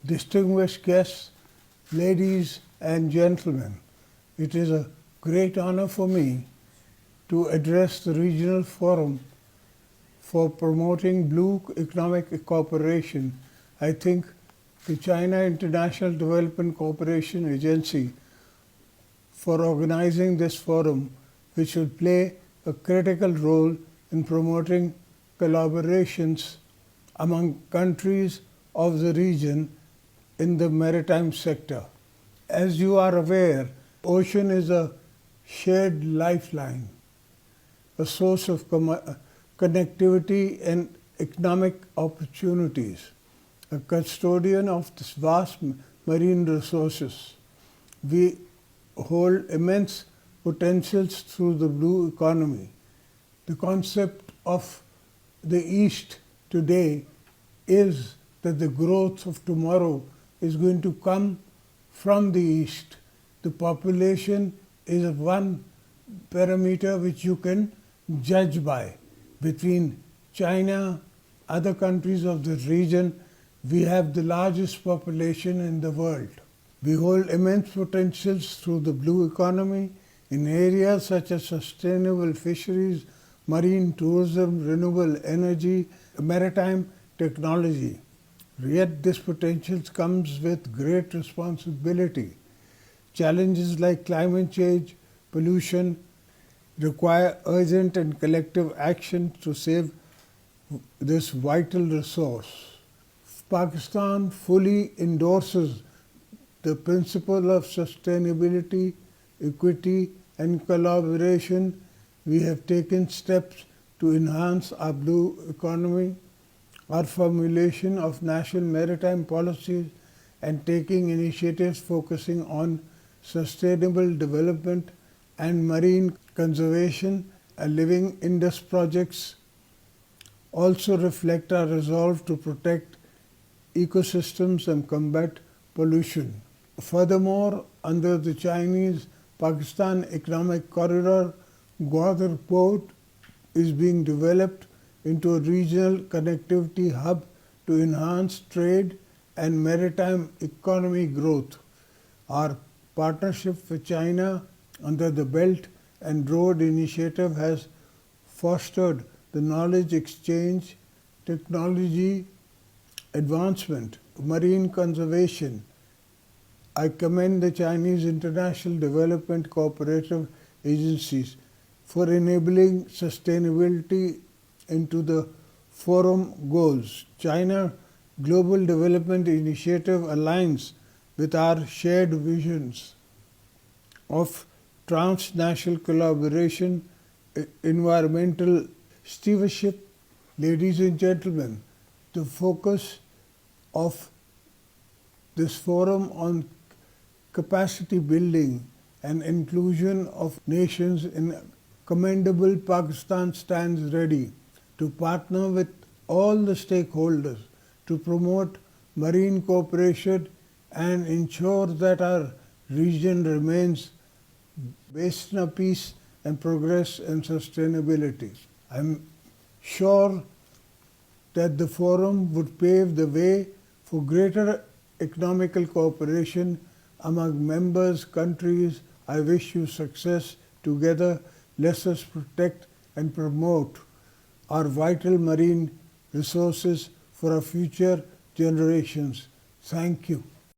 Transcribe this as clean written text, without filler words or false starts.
distinguished guests, ladies and gentlemen, it is a great honor for me to address the Regional Forum for Promoting Blue Economic Cooperation. I think the China International Development Cooperation Agency for organizing this forum, which will play a critical role in promoting collaborations among countries of the region in the maritime sector. As you are aware, ocean is a shared lifeline, a source of connectivity and economic opportunities, a custodian of this vast marine resources. We hold immense potentials through the blue economy. The concept of the East today is that the growth of tomorrow is going to come from the East. The population is one parameter which you can judge by. Between China, other countries of the region, we have the largest population in the world. We hold immense potentials through the blue economy in areas such as sustainable fisheries, marine tourism, renewable energy, maritime technology. Yet this potential comes with great responsibility. Challenges like climate change, pollution require urgent and collective action to save this vital resource. Pakistan fully endorses the principle of sustainability, equity, and collaboration. We have taken steps to enhance our blue economy, our formulation of national maritime policies, and taking initiatives focusing on sustainable development and marine conservation and living Indus projects also reflect our resolve to protect ecosystems and combat pollution. Furthermore, under the Chinese-Pakistan Economic Corridor, Gwadar Port is being developed into a regional connectivity hub to enhance trade and maritime economy growth. Our partnership with China under the Belt and Road Initiative has fostered the knowledge exchange, technology advancement, marine conservation. I commend the Chinese International Development Cooperative Agencies for enabling sustainability into the Forum goals. China Global Development Initiative aligns with our shared visions of transnational collaboration, environmental stewardship. Ladies and gentlemen, the focus of this forum on capacity building and inclusion of nations in commendable. Pakistan stands ready to partner with all the stakeholders to promote marine cooperation and ensure that our region remains based on peace and progress and sustainability. I'm sure that the forum would pave the way for greater economical cooperation among members countries. I wish you success. Together, let us protect and promote our vital marine resources for our future generations. Thank you.